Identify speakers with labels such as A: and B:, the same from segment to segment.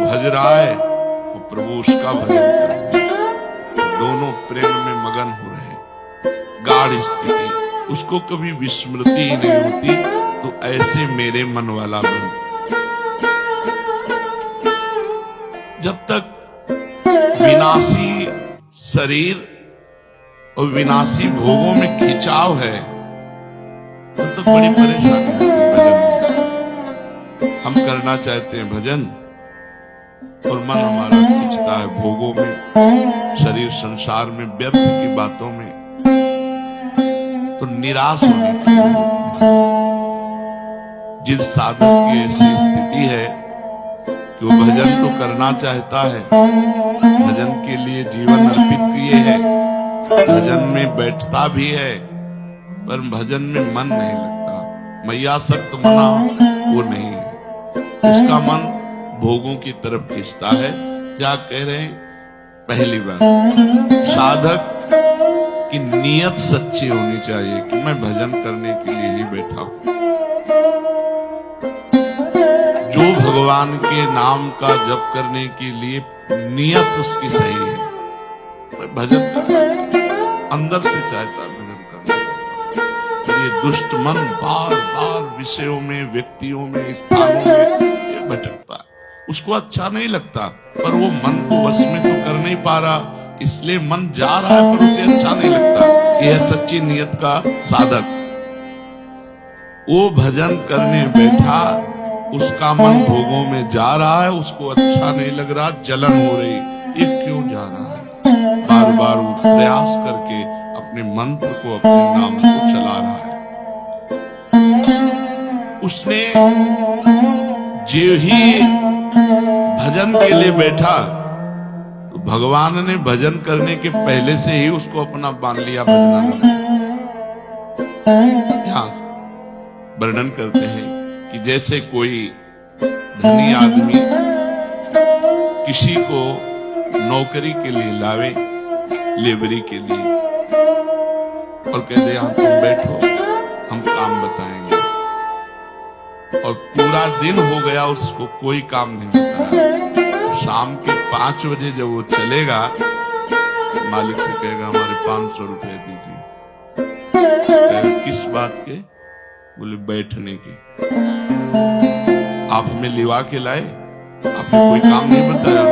A: भज रहा है वो प्रभु उसका भजन कर रहे हैं। दोनों प्रेम में मगन हो रहे हैं। गाढ़ स्थिति, उसको कभी विस्मृति ही नहीं होती। तो ऐसे मेरे मन वाला बन। जब तक विनाशी शरीर और विनाशी भोगों में खिंचाव है तब तक बड़ी परेशानी होती है भजन में। हम करना चाहते हैं भजन और मन हमारा खिंचता है भोगों में, शरीर संसार में, व्यर्थ की बातों में, तो निराश होने की जिस साधक की ऐसी स्थिति है कि वो भजन तो करना चाहता है, भजन के लिए जीवन अर्पित किए है, भजन में बैठता भी है, पर भजन में मन नहीं लगता। मैया सख्त मना वो नहीं है, उसका मन भोगों की तरफ खींचता है। क्या कह रहे हैं? पहली बात, साधक की नीयत सच्ची होनी चाहिए कि मैं भजन करने के लिए ही बैठा हूं। जो भगवान के नाम का जप करने के लिए नीयत उसकी सही है, मैं भजन करना अंदर से चाहता है भजन करना। ये दुष्ट मन बार बार विषयों में, व्यक्तियों में, स्थानों में ये भटकता है, उसको अच्छा नहीं लगता, पर वो मन को वश में तो कर नहीं पा रहा, इसलिए मन जा रहा है पर उसे अच्छा नहीं लगता। यह है सच्ची नियत का साधक। वो भजन करने बैठा, उसका मन भोगों में जा रहा है, उसको अच्छा नहीं लग रहा, जलन हो रही, ये क्यों जा रहा है? बार बार वो प्रयास करके अपने मंत्र को, अपने नाम को चला रहा है। उसने जो ही भजन के लिए बैठा तो भगवान ने भजन करने के पहले से ही उसको अपना बांध लिया भजनानंद। यहां वर्णन करते हैं कि जैसे कोई धनी आदमी किसी को नौकरी के लिए लावे, लेबरी के लिए, और कह दे यहां तुम बैठो, हम काम बताएंगे, और पूरा दिन हो गया उसको कोई काम नहीं बताया। शाम के 5 बजे जब वो चलेगा, मालिक से कहेगा हमारे 500 रुपए दीजिए। किस बात के? बोले बैठने के। आप हमें लिवा के लाए, आपने कोई काम नहीं बताया,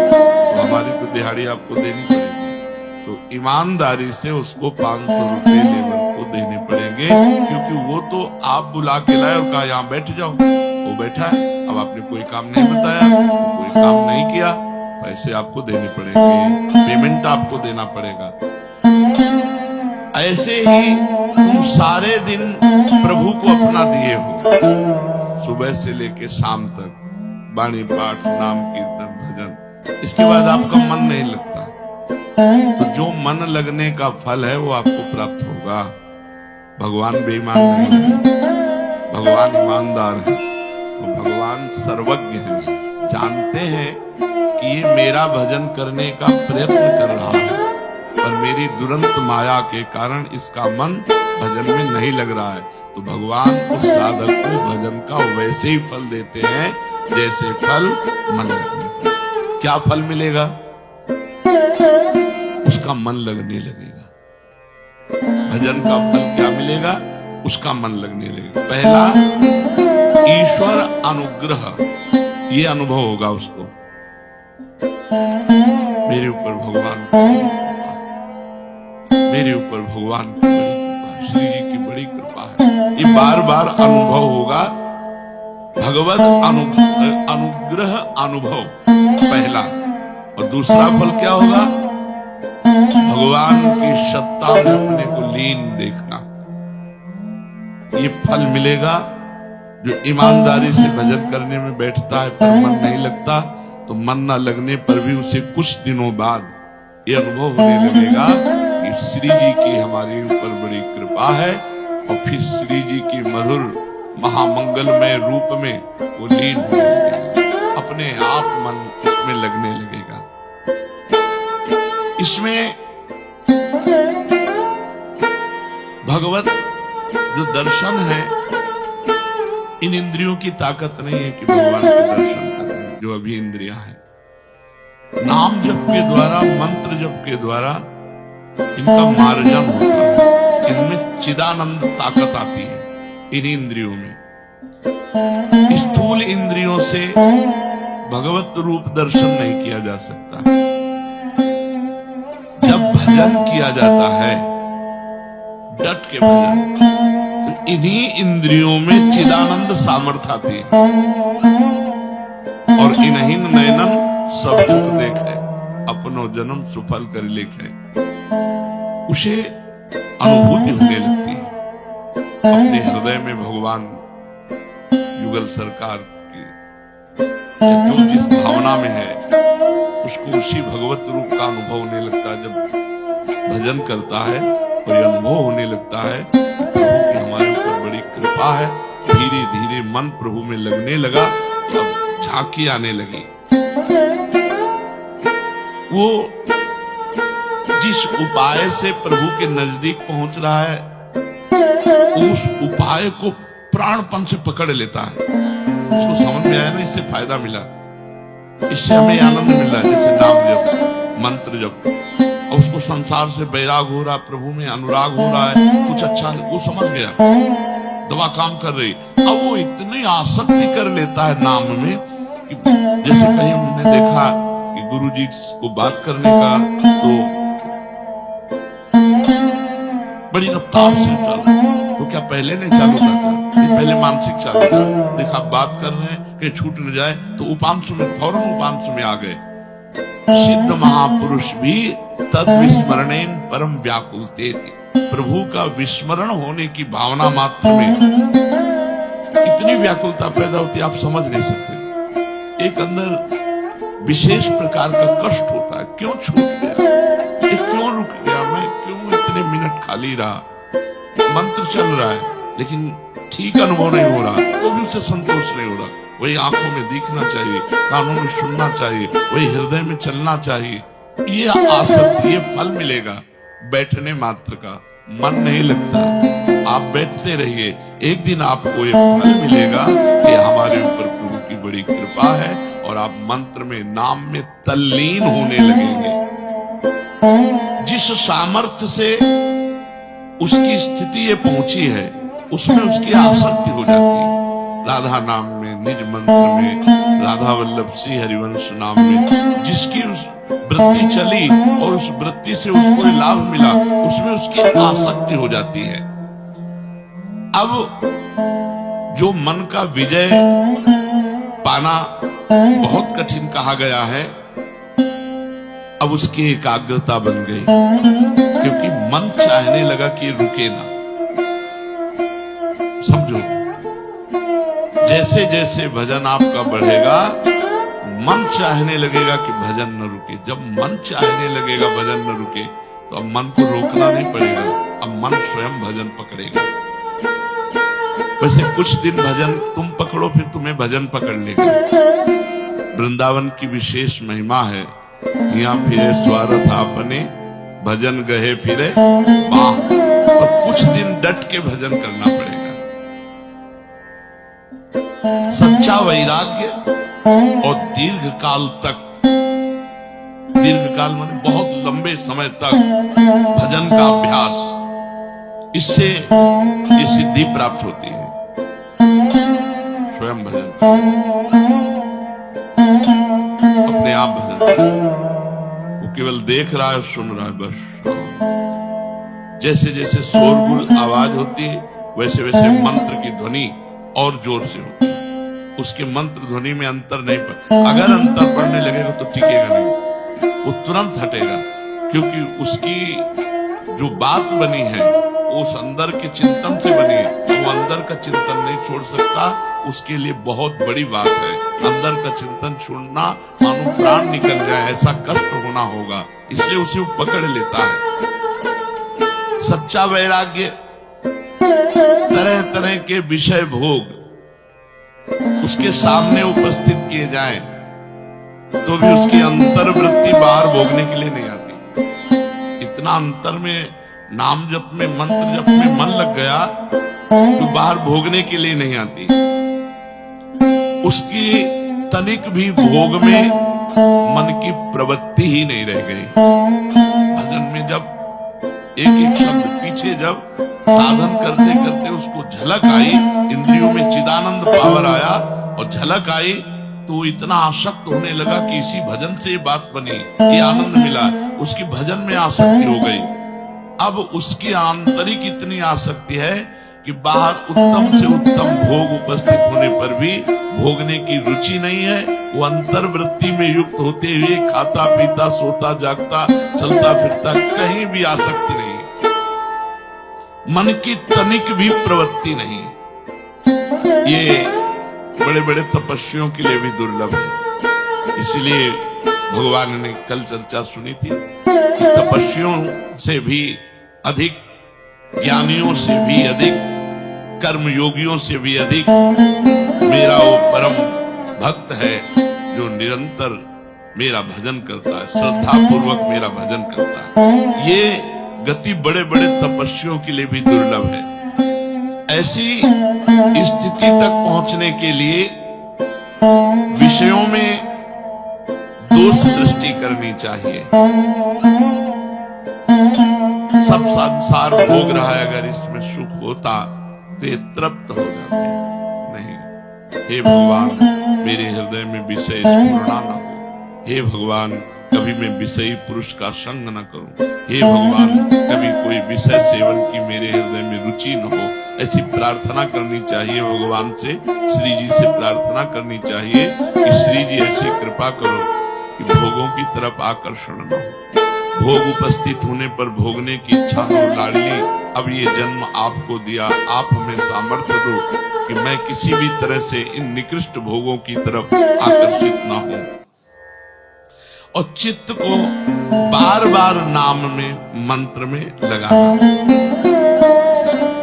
A: तो हमारी तो दिहाड़ी आपको देनी पड़ेगी। तो ईमानदारी से उसको 500 रुपए लेबर को देने पड़ेंगे, क्योंकि वो तो आप बुला के लाए और कहा यहाँ बैठ जाओ, वो बैठा है। अब आपने कोई काम नहीं बताया, कोई काम नहीं किया, पैसे आपको देने पड़ेंगे, पेमेंट आपको देना पड़ेगा। ऐसे ही तुम सारे दिन प्रभु को अपना दिए हो, सुबह से लेके शाम तक, वाणी पाठ, नाम कीर्तन, भजन, इसके बाद आपका मन नहीं लगता, तो जो मन लगने का फल है वो आपको प्राप्त होगा। भगवान बेईमान नहीं है, भगवान ईमानदार है, तो भगवान सर्वज्ञ है, जानते हैं कि ये मेरा भजन करने का प्रयत्न कर रहा है, पर मेरी दुरंत माया के कारण इसका मन भजन में नहीं लग रहा है। तो भगवान उस साधक को भजन का वैसे ही फल देते हैं जैसे फल मन लगने का। क्या फल मिलेगा? उसका मन लगने लगेगा। भजन का फल क्या मिलेगा? उसका मन लगने लगेगा। पहला, ईश्वर अनुग्रह, ये अनुभव होगा उसको, मेरे ऊपर भगवान की बड़ी कृपा है, मेरे ऊपर भगवान की बड़ी कृपा है, श्री जी की बड़ी कृपा है। ये बार बार अनुभव होगा, भगवत अनुग्रह अनुभव पहला। और दूसरा फल क्या होगा? भगवान की सत्ता में अपने को लीन देखना। ये फल मिलेगा। जो ईमानदारी से भजन करने में बैठता है पर मन नहीं लगता, तो मन न लगने पर भी उसे कुछ दिनों बाद ये अनुभव होने लगेगा कि श्री जी की हमारे ऊपर बड़ी कृपा है, और फिर श्री जी की मधुर महामंगलमय रूप में वो लीन होने लगेगा, अपने आप मन उसमें लगने लगेगा। इसमें भगवत जो दर्शन है, इन इंद्रियों की ताकत नहीं है कि भगवान के दर्शन करें, जो अभी इंद्रियां हैं। नाम जप के द्वारा, मंत्र जप के द्वारा इनका मार्जन होता है, इनमें चिदानंद ताकत आती है। इन इंद्रियों में, स्थूल इंद्रियों से भगवत रूप दर्शन नहीं किया जा सकता। जब भजन किया जाता है, डट के भजन, तो इन्हीं इंद्रियों में चिदानंद सामर्थ्य आती है। और इन्हीं नयनन सब सुख देखे, अपनो जन्म सुफल कर लिखे, उसे अनुभूति होने लगती है। अपने हृदय में भगवान युगल सरकार की जो जिस भावना में है, उसको उसी भगवत रूप का अनुभव होने लगता है। जब भजन करता है और ये अनुभव होने लगता है, प्रभु की हमारे ऊपर बड़ी कृपा है। धीरे धीरे मन प्रभु में लगने लगा, तो अब झांकी आने लगी। वो जिस उपाय से प्रभु के नजदीक पहुंच रहा है, उस उपाय को प्राणपन से पकड़ लेता है। उसको समझ में आया ना, इससे फायदा मिला, इससे हमें आनंद मिला, जैसे नाम जप, मंत्र जप। और उसको संसार से बैराग हो रहा, प्रभु में अनुराग हो रहा है, कुछ अच्छा नहीं, वो समझ गया दवा काम कर रही। अब वो इतनी आसक्ति कर लेता है नाम में कि जैसे कहीं हमने देखा कि गुरु जी को बात करने का तो बड़ी रफ्तार से चल, तो क्या पहले नहीं चालू था क्या? ये पहले मानसिक चालू था। देखा बात कर रहे हैं कि छूट न जाए, तो उपांशु में, फौरन उपांशु में आ गए। सिद्ध महापुरुष भी तद विस्मरणेन परम व्याकुलते थी। प्रभु का विस्मरण होने की भावना मात्र में इतनी व्याकुलता पैदा होती, आप समझ नहीं सकते। एक अंदर विशेष प्रकार का कष्ट होता है, क्यों छूट गया, ये क्यों रुक गया, मैं क्यों इतने मिनट खाली रहा। मंत्र चल रहा है लेकिन ठीक अनुभव नहीं हो रहा, तो भी उसे संतोष नहीं हो रहा। वही आंखों में दिखना चाहिए, कानों में सुनना चाहिए, वही हृदय में चलना चाहिए। ये आसक्ति, ये फल मिलेगा बैठने मात्र का। मन नहीं लगता, आप बैठते रहिए, एक दिन आपको ये फल मिलेगा कि हमारे ऊपर प्रभु की बड़ी कृपा है, और आप मंत्र में, नाम में तल्लीन होने लगेंगे। जिस सामर्थ्य से उसकी स्थिति ये पहुंची है, उसमें उसकी आसक्ति हो जाती है। राधा नाम में, निज मंत्र में, राधा वल्लभ श्री हरिवंश नाम में जिसकी उस वृत्ति चली और उस वृत्ति से उसको लाभ मिला, उसमें उसकी आसक्ति हो जाती है। अब जो मन का विजय पाना बहुत कठिन कहा गया है, अब उसकी एकाग्रता बन गई, क्योंकि मन चाहने लगा कि रुके ना। समझो, जैसे जैसे भजन आपका बढ़ेगा, मन चाहने लगेगा कि भजन न रुके। जब मन चाहने लगेगा भजन न रुके, तो अब मन को रोकना नहीं पड़ेगा, अब मन स्वयं भजन पकड़ेगा। वैसे कुछ दिन भजन तुम पकड़ो, फिर तुम्हें भजन पकड़ लेगा। वृंदावन की विशेष महिमा है, यहाँ फिरे स्वार्थ आपने, भजन गए फिरे बाह। तो कुछ दिन डट के भजन करना पड़ेगा। सच्चा वैराग्य और दीर्घ काल तक, दीर्घ काल माने बहुत लंबे समय तक भजन का अभ्यास, इससे ये सिद्धि प्राप्त होती है। स्वयं भजन, अपने आप भजन, वो केवल देख रहा है, सुन रहा है बस। जैसे जैसे शोरगुल आवाज होती है, वैसे वैसे मंत्र की ध्वनि और जोर से होती है। उसके मंत्र ध्वनि में अंतर नहीं पड़, अगर अंतर पड़ने लगेगा तो टिकेगा नहीं, वो तुरंत हटेगा, क्योंकि उसकी जो बात बनी है उस अंदर के चिंतन से बनी है। वो अंदर का चिंतन नहीं छोड़ सकता, उसके लिए बहुत बड़ी बात है। अंदर का चिंतन छोड़ना मानो प्राण निकल जाए, ऐसा कष्ट होना होगा, इसलिए उसे वो पकड़ लेता है। सच्चा वैराग्य, तरह तरह के विषय भोग उसके सामने उपस्थित किए जाएं, तो भी उसकी अंतर्वृत्ति बाहर भोगने के लिए नहीं आती। इतना अंतर में, नाम जप में, मंत्र जप में मन लग गया, तो बाहर भोगने के लिए नहीं आती। उसकी तनिक भी भोग में मन की प्रवृत्ति ही नहीं रह गई। भजन में जब एक एक शब्द पीछे जब साधन करते करते उसको झलक आई, इंद्रियों में चिदानंद पावर आया और झलक आई, तो इतना आसक्त होने लगा कि इसी भजन से ये बात बनी, ये आनंद मिला, उसकी भजन में आसक्ति हो गई। अब उसकी आंतरिक इतनी आसक्ति है कि बाहर उत्तम से उत्तम भोग उपस्थित होने पर भी भोगने की रुचि नहीं है। वो अंतर्वृत्ति में युक्त होते हुए खाता पीता सोता जागता चलता फिरता कहीं भी आसक्ति नहीं, मन की तनिक भी प्रवृत्ति नहीं। ये बड़े बड़े तपस्वियों के लिए भी दुर्लभ है। इसलिए भगवान ने कल चर्चा सुनी थी कि तपस्वियों से भी अधिक, ज्ञानियों से भी अधिक, कर्मयोगियों से भी अधिक मेरा वो परम भक्त है जो निरंतर मेरा भजन करता है, श्रद्धा पूर्वक मेरा भजन करता है। ये गति बड़े बड़े तपस्वियों के लिए भी दुर्लभ है। ऐसी स्थिति तक पहुंचने के लिए विषयों में दोष दृष्टि करनी चाहिए। सब संसार भोग रहा है, अगर इसमें सुख होता तो ये तृप्त हो जाते। नहीं, हे भगवान मेरे हृदय में विषय स्फुरणा न हो। हे भगवान कभी मैं विषयी पुरुष का संग न करूं। हे भगवान कभी कोई विषय सेवन की मेरे हृदय में रुचि न हो। ऐसी प्रार्थना करनी चाहिए भगवान से, श्री जी से प्रार्थना करनी चाहिए कि श्री जी ऐसी कृपा करो कि भोगों की तरफ आकर्षण न हो। भोग उपस्थित होने पर भोगने की इच्छा हो। लाडली अब ये जन्म आपको दिया, आप हमें सामर्थ्य दो कि मैं किसी भी तरह से इन निकृष्ट भोगों की तरफ आकर्षित ना हूं। और चित्त को बार बार नाम में, मंत्र में लगाना।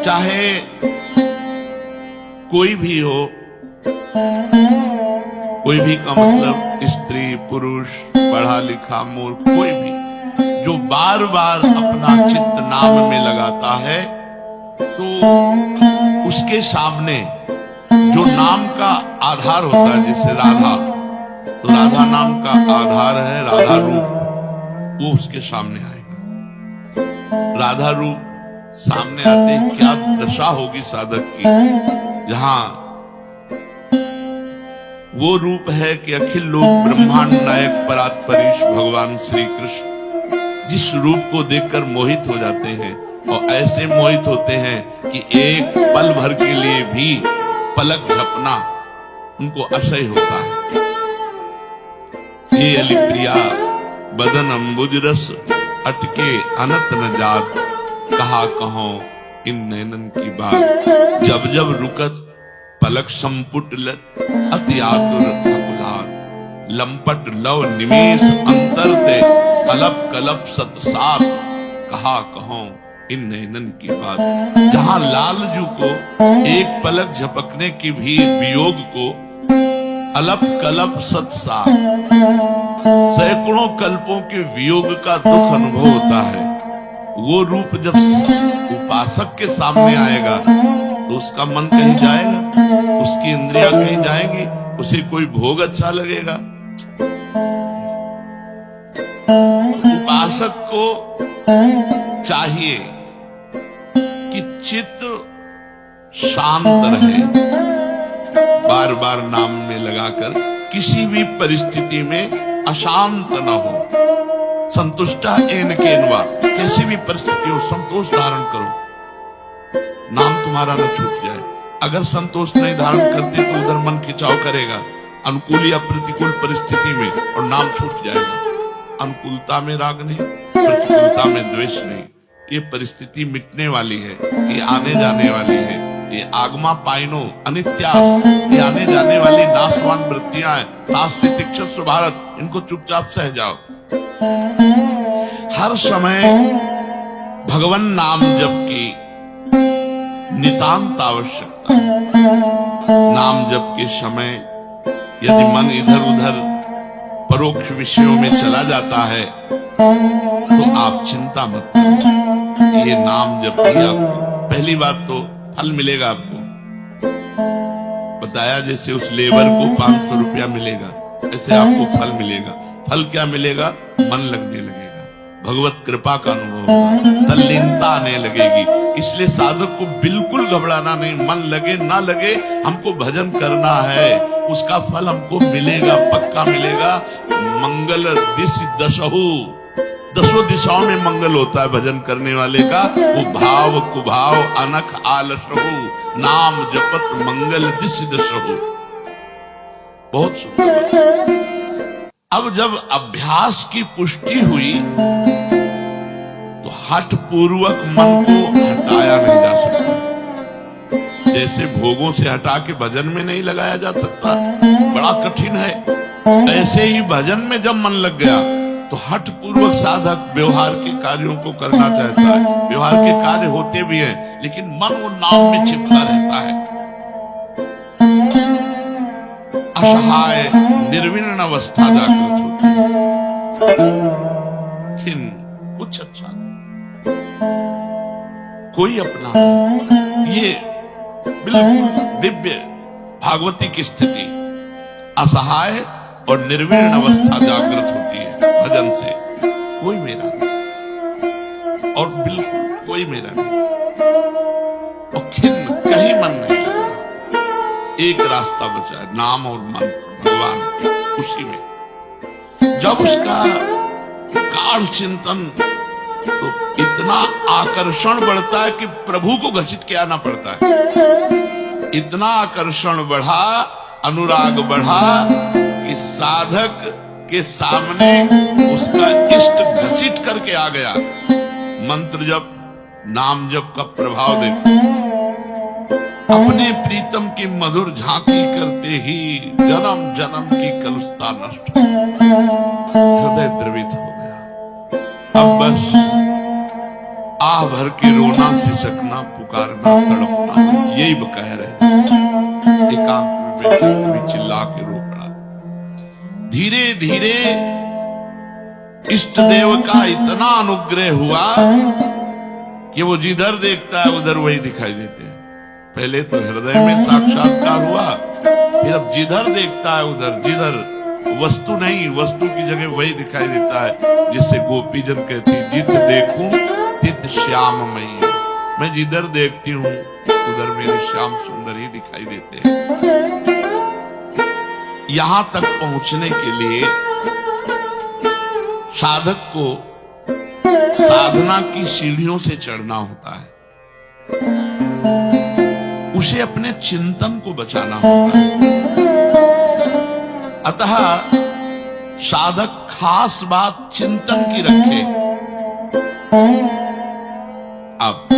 A: चाहे कोई भी हो, कोई भी का मतलब स्त्री पुरुष, पढ़ा लिखा मूर्ख, कोई भी जो बार बार अपना चित्त नाम में लगाता है, तो उसके सामने जो नाम का आधार होता है, जैसे राधा, तो राधा नाम का आधार है राधा रूप, वो उसके सामने आएगा। राधा रूप सामने आते क्या दशा होगी साधक की, जहां वो रूप है कि अखिल लोक ब्रह्मांड नायक परात्परीश भगवान श्री कृष्ण जिस रूप को देखकर मोहित हो जाते हैं, और ऐसे मोहित होते हैं कि एक पल भर के लिए भी पलक झपना उनको असह्य होता है। हे अली प्रिया बदन अंबुज रस अटके अनत न जात, कहा कहो इन नैनन की बात। जब जब रुकत पलक संपुट अति आतुर अकुलात, लंपट लव निमेष अंतर दे कलप कलप सत सात, कहा कहो इन नैनन की बात। जहां लालजू को एक पलक झपकने की भी वियोग को अलप कलप सत सात, सैकड़ों कल्पों के वियोग का दुख अनुभव होता है। वो रूप जब उपासक के सामने आएगा तो उसका मन कहीं जाएगा, उसकी इंद्रियां कहीं जाएंगी, उसे कोई भोग अच्छा लगेगा। उपासक को चाहिए कि चित्त शांत रहे, बार बार नाम में लगाकर किसी भी परिस्थिति में अशांत न हो। संतुष्टा एन केनवा, कैसी भी परिस्थिति हो संतोष धारण करो, नाम तुम्हारा न छूट जाए। अगर संतोष नहीं धारण करते तो उधर मन खिंचाव करेगा, अनुकूल या प्रतिकूल परिस्थिति में, और नाम छूट जाएगा। अनुकूलता में राग नहीं, प्रतिकूलता में द्वेष नहीं। ये परिस्थिति मिटने वाली है, ये आने जाने वाली है, ये आगमा पाइनो अनित्यास, ये आने जाने वाली नाशवान वृत्तियां हैं। नास्ति तिक्षस्व भारत, इनको चुपचाप सह जाओ। हर समय भगवान नाम जप की नितांत आवश्यकता है। नाम जप के समय यदि मन इधर उधर परोक्ष विषयों में चला जाता है तो आप चिंता मत करो, ये नाम जब किया, पहली बात तो फल मिलेगा आपको। बताया जैसे उस लेबर को 500 रुपया मिलेगा, ऐसे आपको फल मिलेगा। फल क्या मिलेगा? मन लगने लगेगा, भगवत कृपा का अनुभव होगा, तल्लीनता आने लगेगी। इसलिए साधक को बिल्कुल घबराना नहीं, मन लगे ना लगे हमको भजन करना है, उसका फल हमको मिलेगा, पक्का मिलेगा। मंगल दिशि दशहु, दसों दिशाओं में मंगल होता है भजन करने वाले का। वो भाव कुभाव अनख आलसहु, नाम जपत मंगल दिशि दशहु। बहुत सुंदर। अब जब अभ्यास की पुष्टि हुई तो हठ पूर्वक मन को हटाया नहीं जा सकता। जैसे भोगों से हटा के भजन में नहीं लगाया जा सकता, बड़ा कठिन है, ऐसे ही भजन में जब मन लग गया तो हठ पूर्वक साधक व्यवहार के कार्यों को करना चाहता है। व्यवहार के कार्य होते भी हैं, लेकिन मन वो नाम में चिपका रहता है। असहाय निर्विण अवस्था जागृत होती है। खिन कुछ अच्छा नहीं, कोई अपना, ये बिल्कुल दिव्य भागवती की स्थिति। असहाय और निर्विण अवस्था जागृत होती है भजन से। कोई मेरा नहीं और बिल्कुल कोई मेरा नहीं, और खिन्न कहीं मन नहीं लगा। एक रास्ता बचा है, नाम और मंत्र, भगवान, उसी में। जब उसका गाढ़ चिंतन, तो इतना आकर्षण बढ़ता है कि प्रभु को घसीट के आना पड़ता है। इतना आकर्षण बढ़ा, अनुराग बढ़ा कि साधक के सामने उसका इष्ट घसीट करके आ गया। मंत्र जप, नाम जप का प्रभाव देखो। अपने प्रीतम की मधुर झांकी करते ही जन्म जन्म की कलुषता नष्ट, हृदय द्रवित हो गया। अब बस आह भर के रोना, सिसकना, पुकारना, तड़पना, यही कह रहे। एकांत में बैठे भी चिल्ला के रो पड़ा। धीरे धीरे इष्ट देव का इतना अनुग्रह हुआ कि वो जिधर देखता है उधर वही दिखाई देते हैं। पहले तो हृदय में साक्षात्कार हुआ, फिर अब जिधर देखता है उधर, जिधर वस्तु नहीं, वस्तु की जगह वही दिखाई देता है। जिससे गोपीजन कहती, जित देखूं तित श्याममयी। मैं जिधर देखती हूँ उधर मेरे श्याम सुंदर ही दिखाई देते हैं। यहां तक पहुंचने के लिए साधक को साधना की सीढ़ियों से चढ़ना होता है। उसे अपने चिंतन को बचाना होता है। अतः साधक खास बात चिंतन की रखे। अब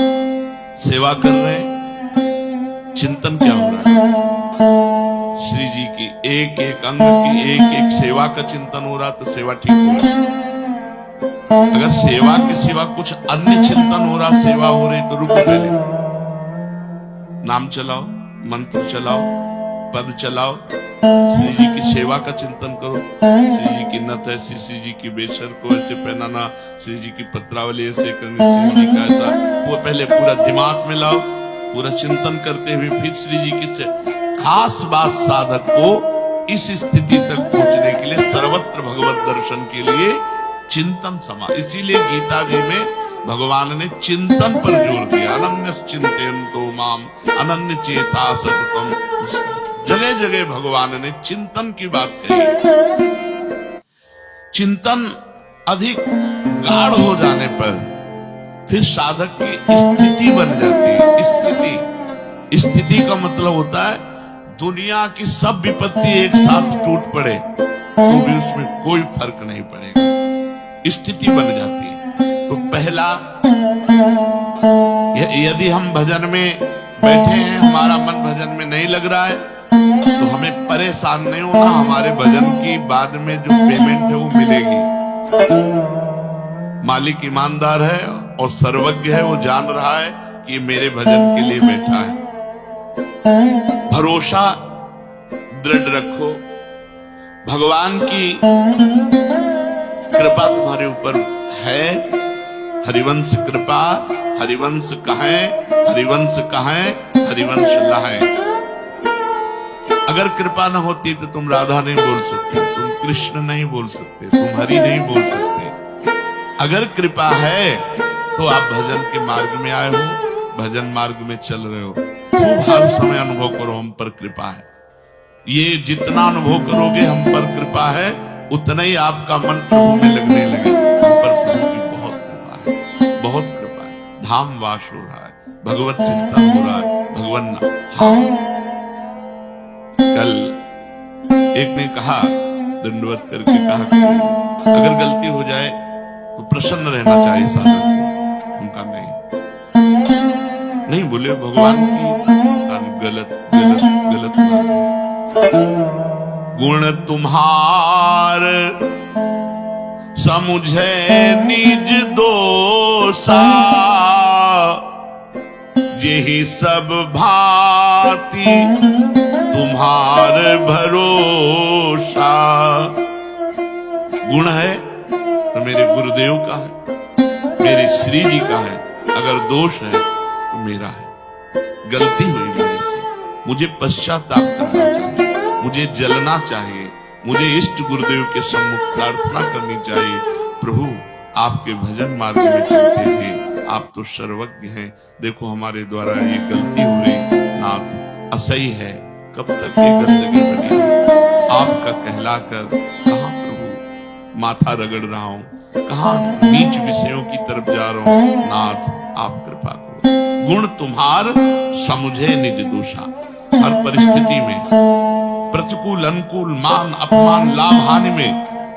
A: सेवा कर रहे हैं, चिंतन क्या हो रहा है? श्री जी की एक एक अंग की एक एक सेवा का चिंतन हो रहा, तो सेवा ठीक हो रहा। अगर सेवा के सिवा कुछ अन्य चिंतन हो रहा, सेवा हो रही, तो रुको पहले। नाम चलाओ, मंत्र चलाओ, पद चलाओ, श्री जी की सेवा का चिंतन करो। श्री जी की नथ ऐसी, श्री जी की बेसर को ऐसे पहनाना, श्री जी की पत्रावली ऐसे करनी, श्री जी का ऐसा, वो पहले पूरा दिमाग में लाओ। पूरा चिंतन करते हुए फिर श्री जी की खास बात, साधक को इस स्थिति तक पहुंचने के लिए सर्वत्र भगवत दर्शन के लिए चिंतन समा। इसीलिए गीता जी में भगवान ने चिंतन पर जोर दिया। अनन्य चिंतयन्तो माम अनन्य चेता सततम। जगह जगह भगवान ने चिंतन की बात कही। चिंतन अधिक गाढ़ हो जाने पर फिर साधक की स्थिति बन जाती है। स्थिति का मतलब होता है दुनिया की सब विपत्ति एक साथ टूट पड़े तो भी उसमें कोई फर्क नहीं पड़ेगा, स्थिति बन जाती है। तो पहला, यदि हम भजन में बैठे हैं, हमारा मन भजन में नहीं लग रहा है, तो हमें परेशान नहीं होना। हमारे भजन की बाद में जो पेमेंट है वो मिलेगी। मालिक ईमानदार है और सर्वज्ञ है, वो जान रहा है कि मेरे भजन के लिए बैठा है। भरोसा दृढ़ रखो, भगवान की कृपा तुम्हारे ऊपर है। हरिवंश कृपा, हरिवंश कहें, हरिवंश कहें, हरिवंश लहें। अगर कृपा न होती तो तुम राधा नहीं बोल सकते, तुम कृष्ण नहीं बोल सकते, तुम हरि नहीं बोल सकते। अगर कृपा है तो आप भजन के मार्ग में आए हो, भजन मार्ग में चल रहे हो। खूब हर समय अनुभव करो हम पर कृपा है। ये जितना अनुभव करोगे हम पर कृपा है, उतना ही आपका मन प्रभु में लगने लगे। हम पर प्रभु की बहुत कृपा है, बहुत कृपा है। धाम वास हो रहा है, भगवत चिंतन हो रहा है, भगवान हाँ। कल एक ने कहा, दंडवत करके कहा कि अगर गलती हो जाए तो प्रसन्न रहना चाहिए साधक को। उनका नहीं बोले भगवान की गलत गलत गलत गुण तुम्हार समुझे निज दोषा, जेहि सब भांति तुम्हार भरोसा। गुण है तो मेरे गुरुदेव का है, मेरे श्री जी का है। अगर दोष है तो मेरा है। गलती हुई मेरे से, मुझे पश्चाताप करना चाहिए, मुझे जलना चाहिए, मुझे इष्ट गुरुदेव के सम्मुख प्रार्थना करनी चाहिए। प्रभु आपके भजन मार्ग में चलते हुए आप तो सर्वज्ञ हैं, देखो हमारे द्वारा ये गलती हो रही, नाथ असही है, कब तक ये गंदगी बनी है। आपका कहलाकर कहां प्रभु माथा रगड़ रहा हूं, कहां नीच विषयों की तरफ जा रहा हूं। नाथ आप कृपा करो। गुण तुम्हार समुझे निज दोषा। हर परिस्थिति में, प्रतिकूल अनुकूल, मान अपमान, लाभ हानि में,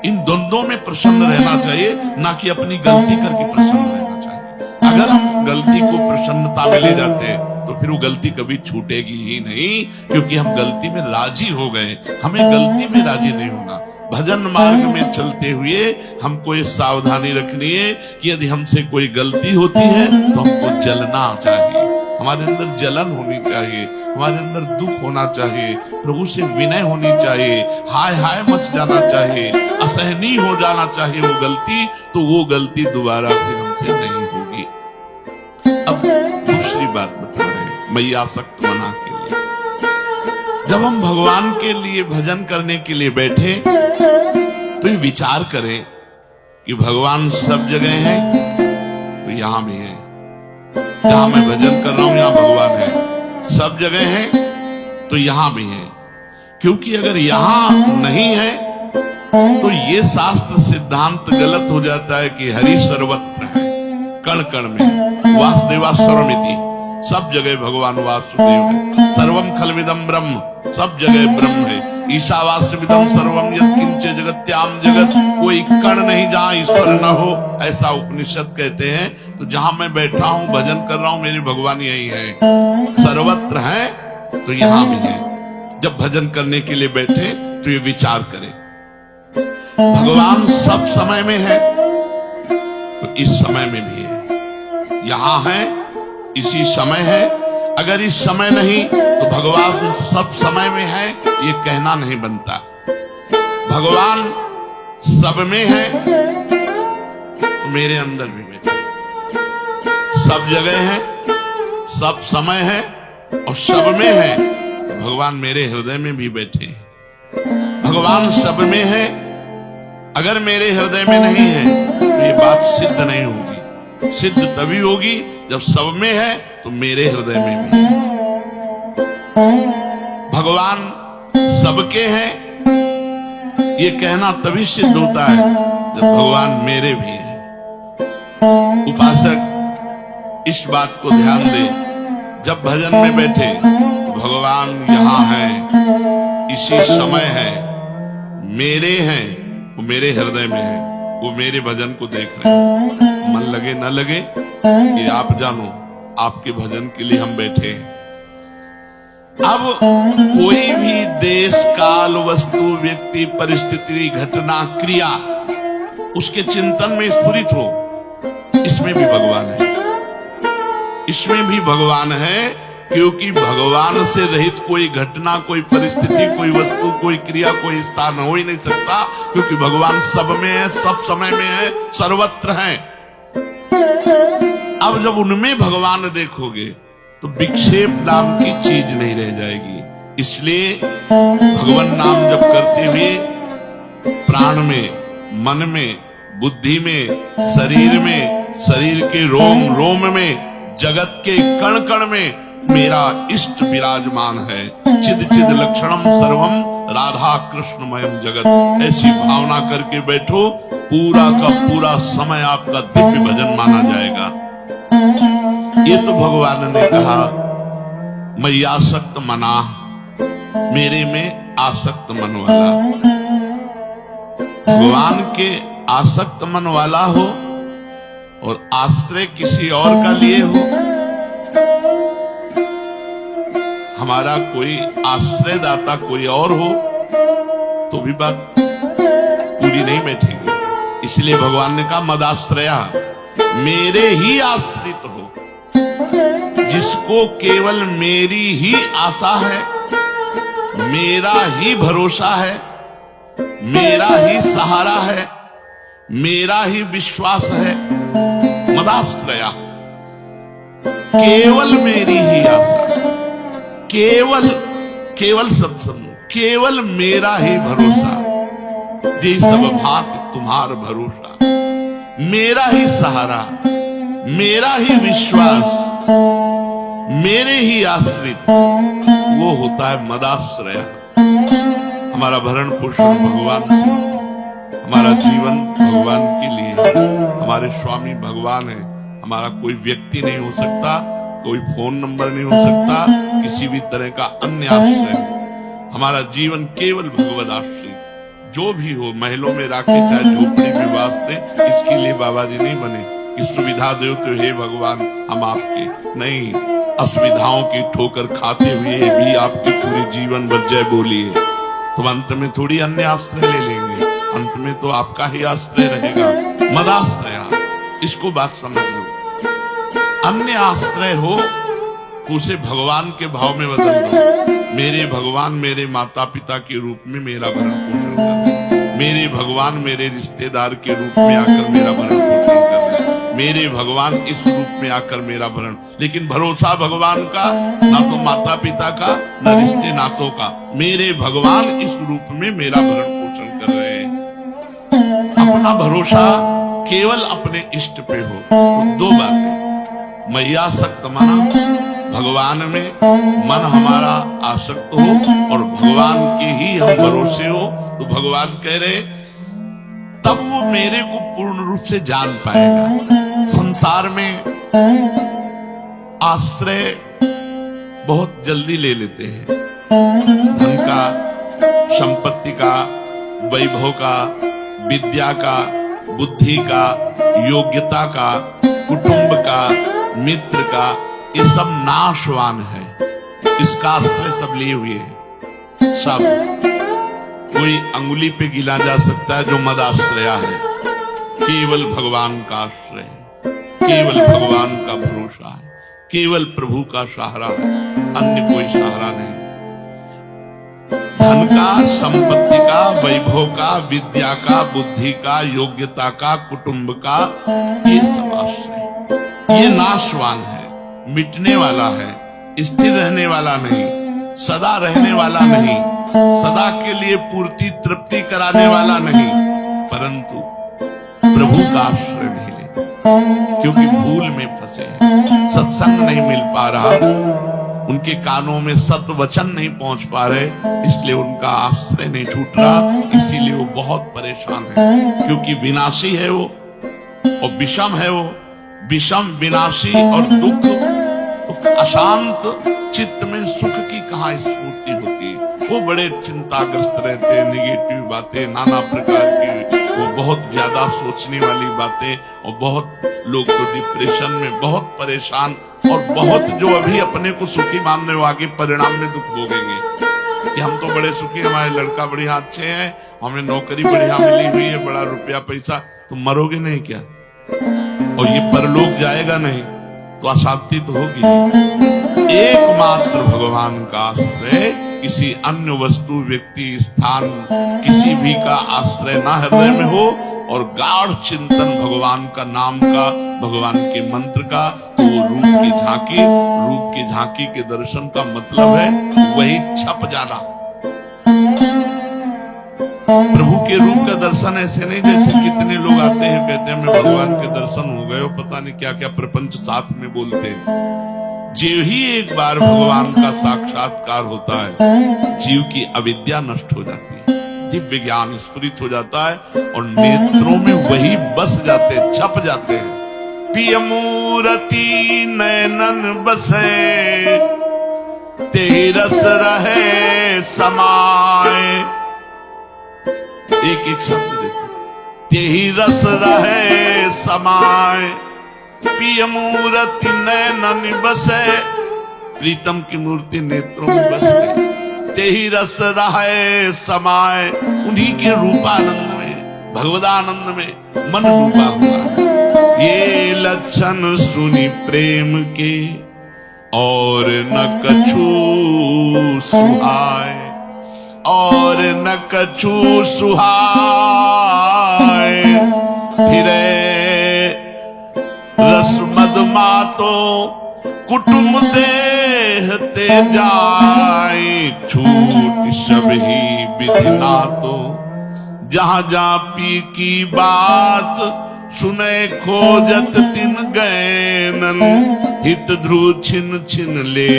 A: इन द्वंद्वों में प्रसन्न रहना चाहिए, ना कि अपनी गलती करके प्रसन्न रहना चाहिए। अगर हम गलती को प्रसन्नता में ले जाते हैं तो फिर वो गलती कभी छूटेगी ही नहीं, क्योंकि हम गलती में राजी हो गए। हमें गलती में राजी नहीं होना। भजन मार्ग में चलते हुए हमको ये सावधानी रखनी है कि यदि हमसे कोई गलती होती है तो हमको जलना चाहिए, हमारे अंदर जलन होनी चाहिए, हमारे अंदर दुख होना चाहिए, प्रभु से विनय होनी चाहिए, हाय हाय मच जाना चाहिए, असहनीय हो जाना चाहिए वो गलती, तो वो गलती दोबारा फिर हमसे नहीं होगी। अब दूसरी बात बता रहे मैयासक्त मना के लिए। जब हम भगवान के लिए भजन करने के लिए बैठे तो ये विचार करें कि भगवान सब जगह है तो यहां भी है, जहां मैं भजन कर रहा हूं यहां भगवान है, सब जगह है तो यहां भी है। क्योंकि अगर यहां नहीं है तो ये शास्त्र सिद्धांत गलत हो जाता है कि हरि सर्वत्र है, कण कण में। वासुदेवा सर्वमिति, सब जगह भगवान वासुदेव है। सर्वम खलविदम ब्रह्म, सब जगह ब्रह्म है। ईशावास्यविदम सर्वम यत्किंच जगत्याम जगत, कोई कण नहीं जहां ईश्वर न हो, ऐसा उपनिषद कहते हैं। तो जहां मैं बैठा हूं भजन कर रहा हूं मेरी भगवान यही है, सर्वत्र है तो यहां भी है। जब भजन करने के लिए बैठे तो ये विचार करें, भगवान सब समय में है तो इस समय में भी है, यहां है इसी समय है। अगर इस समय नहीं तो भगवान सब समय में है ये कहना नहीं बनता। भगवान सब में है तो मेरे अंदर भी बैठे, सब जगह है, सब समय है और सब में है तो भगवान मेरे हृदय में भी बैठे हैं। भगवान सब में है, अगर मेरे हृदय में नहीं है तो ये बात सिद्ध नहीं होगी। सिद्ध तभी होगी जब सब में है तो मेरे हृदय में भी है। भगवान सबके हैं ये कहना तभी सिद्ध होता है जब भगवान मेरे भी है। उपासक इस बात को ध्यान दे, जब भजन में बैठे भगवान यहां है, इसी समय है, मेरे हैं, वो मेरे हृदय में है, वो मेरे भजन को देख रहे हैं। मन लगे न लगे ये आप जानो, आपके भजन के लिए हम बैठे हैं। अब कोई भी देश काल वस्तु व्यक्ति परिस्थिति घटना क्रिया उसके चिंतन में स्फुरित हो, इसमें भी भगवान है, इसमें भी भगवान है। क्योंकि भगवान से रहित कोई घटना, कोई परिस्थिति, कोई वस्तु, कोई क्रिया, कोई स्थान हो ही नहीं सकता, क्योंकि भगवान सब में है, सब समय में है, सर्वत्र है। अब जब उनमें भगवान देखोगे तो विक्षेप नाम की चीज नहीं रह जाएगी। इसलिए भगवान नाम जप करते हुए प्राण में, मन में, बुद्धि में, शरीर के रोम रोम में, जगत के कण कण में मेरा इष्ट विराजमान है। चिद चिद लक्षणम सर्वम राधा कृष्णमयम जगत। ऐसी भावना करके बैठो, पूरा का पूरा समय आपका दिव्य भजन माना जाएगा। ये तो भगवान ने कहा मैं आसक्त मना, मेरे में आसक्त मन वाला। भगवान के आसक्त मन वाला हो और आश्रय किसी और का लिए हो, हमारा कोई आश्रय दाता कोई और हो तो भी बात पूरी नहीं बैठेगी। इसलिए भगवान ने कहा मदाश्रया, मेरे ही आश्रित हो। जिसको केवल मेरी ही आशा है, मेरा ही भरोसा है, मेरा ही सहारा है, मेरा ही विश्वास है, मदाश्रया, केवल मेरी ही आशा, केवल सत्संग, केवल मेरा ही भरोसा, जी सब भात तुम्हार भरोसा, मेरा ही सहारा, मेरा ही विश्वास, मेरे ही आश्रित, वो होता है मदाश्रय। हमारा भरण पोषण भगवान से, हमारा जीवन भगवान के लिए, हमारे स्वामी भगवान है। हमारा कोई व्यक्ति नहीं हो सकता, कोई फोन नंबर नहीं हो सकता, किसी भी तरह का अन्य आश्रय। हमारा जीवन केवल भगवद आश्रित, जो भी हो, महलों में राखे चाहे झोपड़ी में वास दे, इसके लिए बाबा जी नहीं बने कि सुविधा दो तो हे भगवान हम आपके, नहीं, असुविधाओं की ठोकर खाते हुए भी आपके पूरे जीवन भर जय बोलिए, तो अंत में थोड़ी अन्य आश्रय ले लेंगे, अंत में तो आपका ही आश्रय रहेगा। मदाश्रया, इसको बात समझ लो। अन्य आश्रय हो तो उसे भगवान के भाव में बदल दो। मेरे भगवान मेरे माता पिता के रूप में मेरा भरण पोषण कर रहे, मेरे भगवान मेरे रिश्तेदार के रूप में आकर मेरा भरण पोषण कर रहे, मेरे भगवान इस रूप में आकर मेरा भरण। लेकिन भरोसा भगवान का, ना तो माता पिता का, न रिश्ते नातों का, मेरे भगवान इस रूप में मेरा भरण पोषण कर रहे हैं। अपना भरोसा केवल अपने इष्ट पे हो तो दो बातें, मैं आसक्त मना, भगवान में मन हमारा आसक्त हो और भगवान के ही हम भरोसे हो, तो भगवान कह रहे तब वो मेरे को पूर्ण रूप से जान पाएगा। संसार में आश्रय बहुत जल्दी ले लेते हैं, धन का, संपत्ति का, वैभव का, विद्या का, बुद्धि का, योग्यता का, कुटुंब का, मित्र का, ये सब नाशवान है। इसका आश्रय सब लिए हुए है। सब कोई अंगुली पे गिना जा सकता है जो मदाश्रया है। केवल भगवान का आश्रय है, केवल भगवान का भरोसा है, केवल प्रभु का सहारा है, अन्य कोई सहारा नहीं। धन का, संपत्ति का, वैभव का, विद्या का, बुद्धि का, योग्यता का, कुटुंब का, ये सब आश्रय, ये नाशवान है, मिटने वाला है, स्थिर रहने वाला नहीं, सदा रहने वाला नहीं, सदा के लिए पूर्ति तृप्ति कराने वाला नहीं, परंतु प्रभु का आश्रय नहीं लेते क्योंकि भूल में फंसे हैं, सत्संग नहीं मिल पा रहा, उनके कानों में सत वचन नहीं पहुंच पा रहे, इसलिए उनका आश्रय नहीं छूट रहा, इसीलिए वो बहुत परेशान है। क्योंकि विनाशी है वो और विषम है वो, विषम विनाशी और दुख, तो अशांत चित्त में सुख की कहाँ स्फूर्ति होती है। वो बड़े चिंताग्रस्त रहते हैं, निगेटिव बातें नाना प्रकार की, वो बहुत ज्यादा सोचने वाली बातें, और बहुत लोग तो डिप्रेशन में बहुत परेशान, और बहुत जो अभी अपने को सुखी मानने वो आगे परिणाम में दुख भोगेंगे कि हम तो बड़े सुखी, हमारे लड़का बढ़िया अच्छे हैं, हमें नौकरी बढ़िया मिली हुई है, बड़ा रुपया पैसा, तुम मरोगे नहीं क्या? और ये परलोक जाएगा नहीं तो अशांति तो होगी। एकमात्र भगवान का आश्रय, किसी अन्य वस्तु, व्यक्ति, स्थान, किसी भी का आश्रय ना हृदय में हो और गाढ़ चिंतन भगवान का नाम का, भगवान के मंत्र का, तो वो रूप की झांकी के दर्शन का मतलब है वही छप जाना। प्रभु के रूप का दर्शन ऐसे नहीं जैसे कितने लोग आते हैं कहते हैं मैं भगवान के दर्शन हो गए, पता नहीं क्या क्या प्रपंच साथ में बोलते हैं। जीव ही एक बार भगवान का साक्षात्कार होता है, जीव की अविद्या नष्ट हो जाती है, दिव्य ज्ञान स्फुरित हो जाता है और नेत्रों में वही बस जाते हैं, छप जाते हैं। पिय मूरति नयनन बसे, तेहि रस रहे समाए। एक एक शब्द देखो, तेहि रस रहे समाए। पिय मूरति नयनन बसे, प्रीतम की मूर्ति नेत्रों में बस गई। तेहि रस रहे समाए, उन्हीं के रूपानंद में, भगवदानंद में मन डूबा हुआ है। ये लक्षण सुनी प्रेम के और न कछु सुहाए, और न कछु सुहाए। फिरे रस मद मातो कुटुम देहते जाए, छूट सब ही विधि नातो। जहां जहां पी की बात सुने खोजत तिन गैनन, हित ध्रुव छिन छिन ले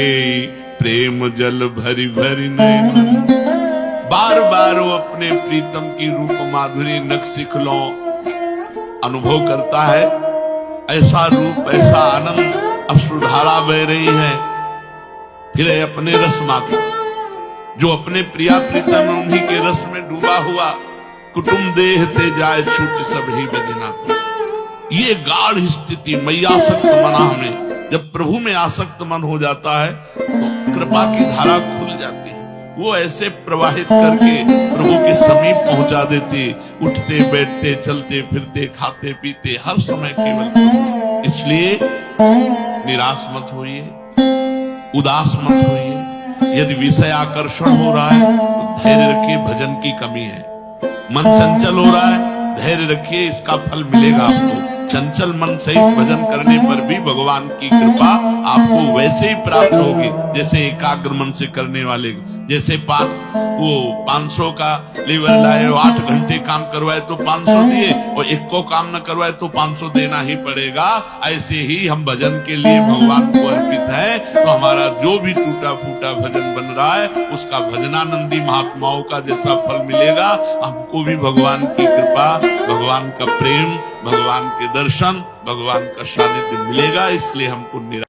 A: प्रेम जल भरी भरी नैनन। बार बार वो अपने प्रीतम की रूप माधुरी नख सिखलों अनुभव करता है। ऐसा रूप, ऐसा आनंद, अश्रुधारा बह रही है। फिर अपने रस माधुरी, जो अपने प्रिया प्रीतम उन्हीं के रस में डूबा हुआ, कुटुम देहते जाए छूट सब ही विधिना। ये गाढ़ स्थिति मैयासक्त मना में, जब प्रभु में आसक्त मन हो जाता है तो कृपा की धारा खुल जाती है। वो ऐसे प्रवाहित करके प्रभु के समीप पहुंचा देती, उठते बैठते चलते फिरते खाते पीते हर समय केवल। इसलिए निराश मत होइए, उदास मत होइए। यदि विषय आकर्षण हो रहा है तो धैर्य रखिए, भजन की कमी है। मन चंचल हो रहा है, धैर्य रखिए, इसका फल मिलेगा आपको। चंचल मन सहित भजन करने पर भी भगवान की कृपा आपको वैसे ही प्राप्त होगी जैसे एकाग्र मन से करने वाले। जैसे 500 का लीवर लाए, 8 घंटे काम करवाए तो 500 दिए, और एक को काम न करवाए तो 500 देना ही पड़ेगा। ऐसे ही हम भजन के लिए भगवान को अर्पित है, तो हमारा जो भी टूटा फूटा भजन बन रहा है उसका भजनानंदी महात्माओं का जैसा फल मिलेगा, हमको भी भगवान की कृपा, भगवान का प्रेम, भगवान के दर्शन, भगवान का सानिध्य मिलेगा। इसलिए हमको